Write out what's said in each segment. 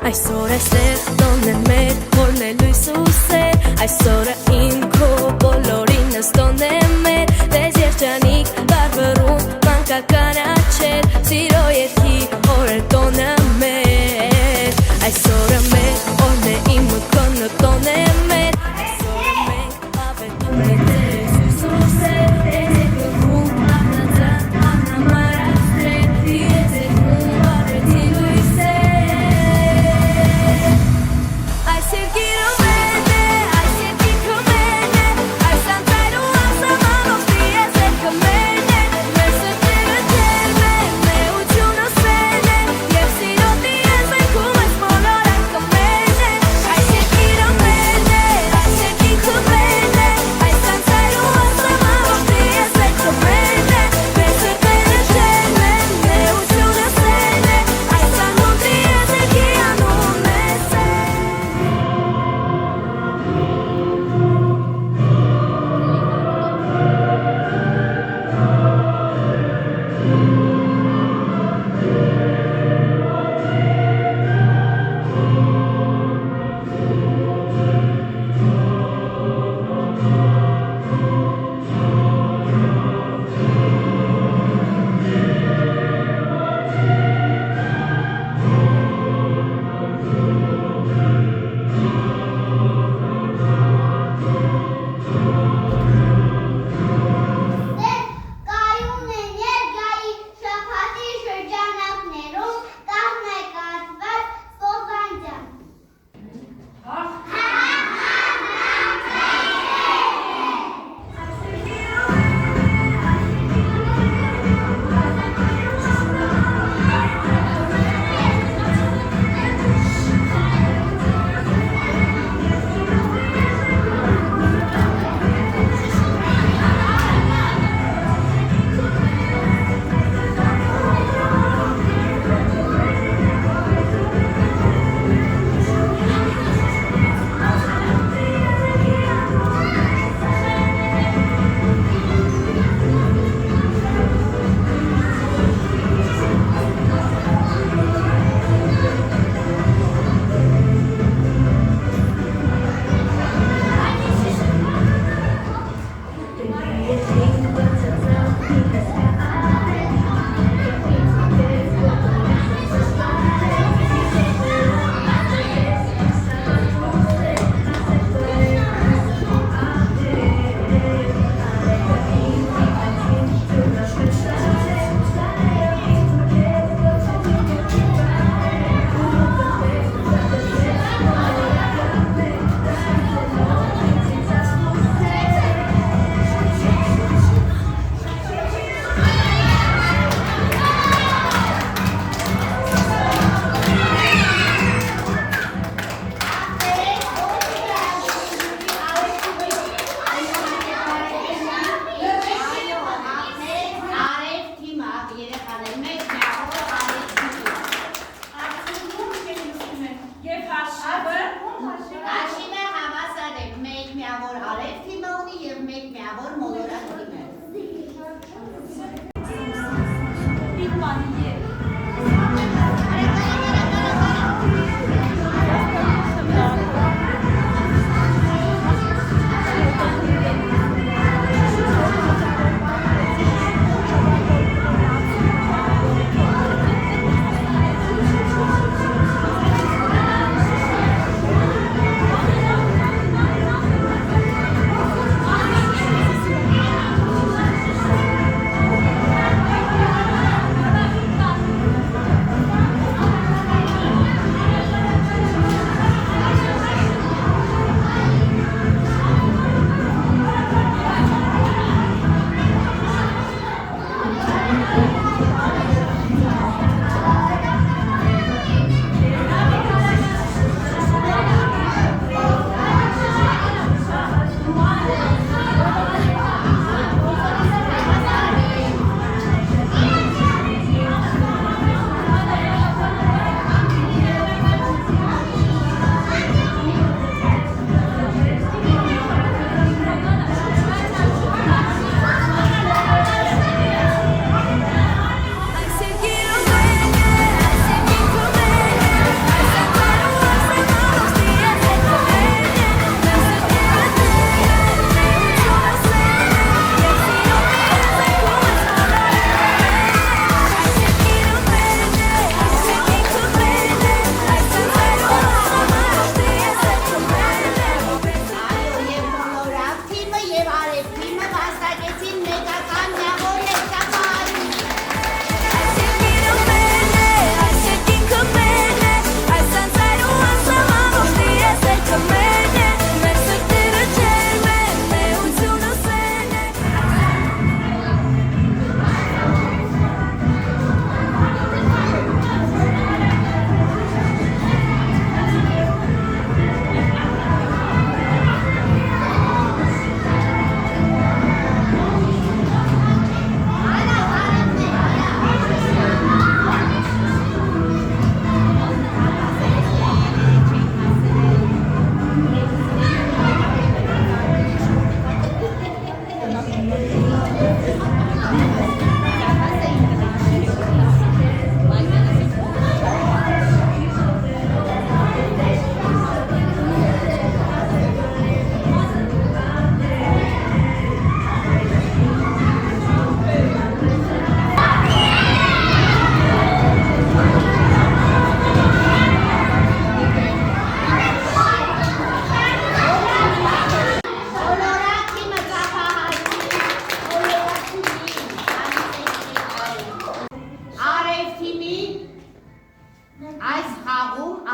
Այսօր այստեղ տոնն է մեր, որն է լույս ու սեր, այսօրը իմ քո բոլորին նստոն է մեր, դեզ երջանիկ բարբրում մանկականաչեր, սիրո երգի օր է տոնը մեր, այսօրը մեր, օրն է իմ մկոնը տոն է մեր, այսօրը մենք ավետում է դեզ լույս ու սեր, դեզ երկրում աղնածան աղնամար աստրեր, դիեզ երկրում բարեցի լույս է.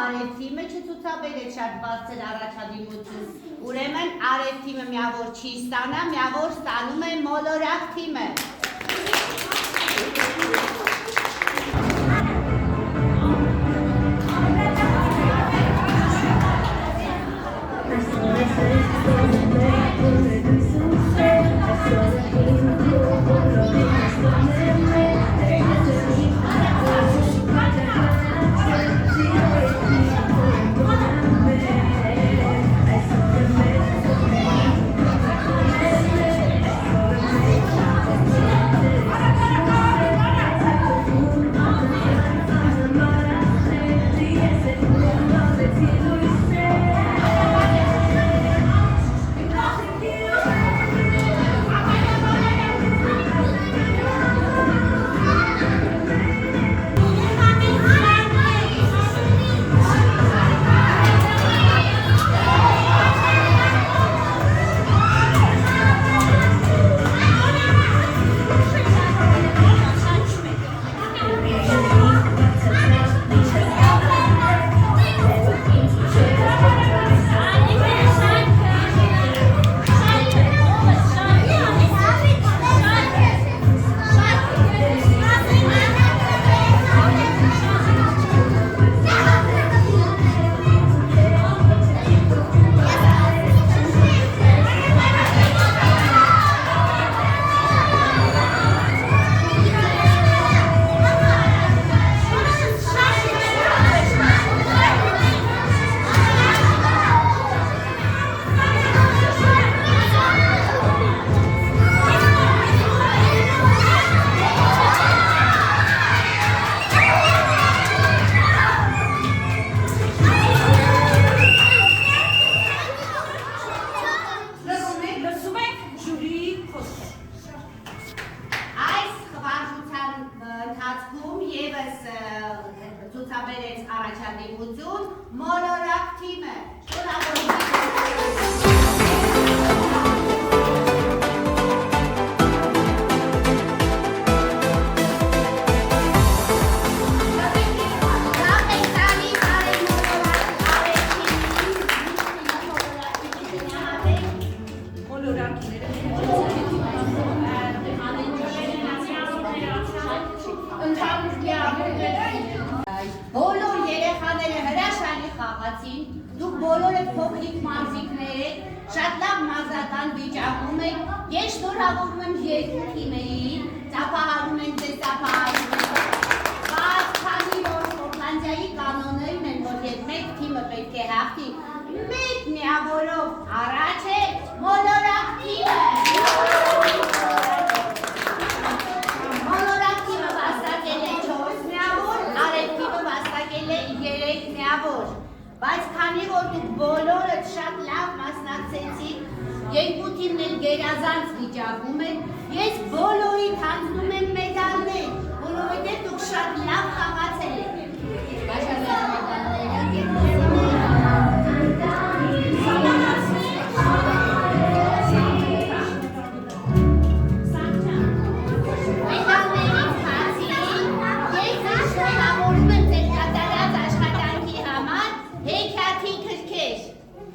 Արև թիմը չցուցաբերեց շատ բարձր առաջադիմություն, ուրեմն Արև թիմը միավոր չի ստանա, միավոր ստանում է մոլորակ թիմը։ Ցուցաբերեց առաջադիմություն մոլորակ թիմը։ Բոլոր երեխաները հրաշալի խաղացին, դուք բոլորը փոքրիկ մարզիկներ եք, շատ լավ մարզական վիճակում եք, ես շնորհավորում եմ երկու թիմերին, ծափահարում ենք ձեզ ծափահարում, բայց քանի որ Շոտլանդիայի կանոններն են, որ երբ մեկ թիմը պետք է հաղթի, մեկ միավորով առաջ է մոլորակ թիմը։ Մոլորակ թիմը վաստակել է 4 միավոր, Արև թիմը վաստակել է 3 միավոր, բայց քանի որ դուք բոլորդ շատ լավ մասնակցեցիք, երկու թիմն էլ գերազանց վիճակում են, ես բոլորիդ հանձնում եմ մեդալներ, որովհետև դուք շատ լավ խաղացել եք։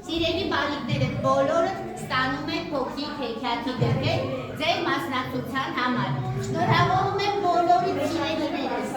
Սիրելի բալիկներդ բոլորը ստանում են փոքրիկ հեքիաթի գրքեր ձեր մասնակցության համար։ Շնորհավորում եմ բոլորիդ սիրելիներս։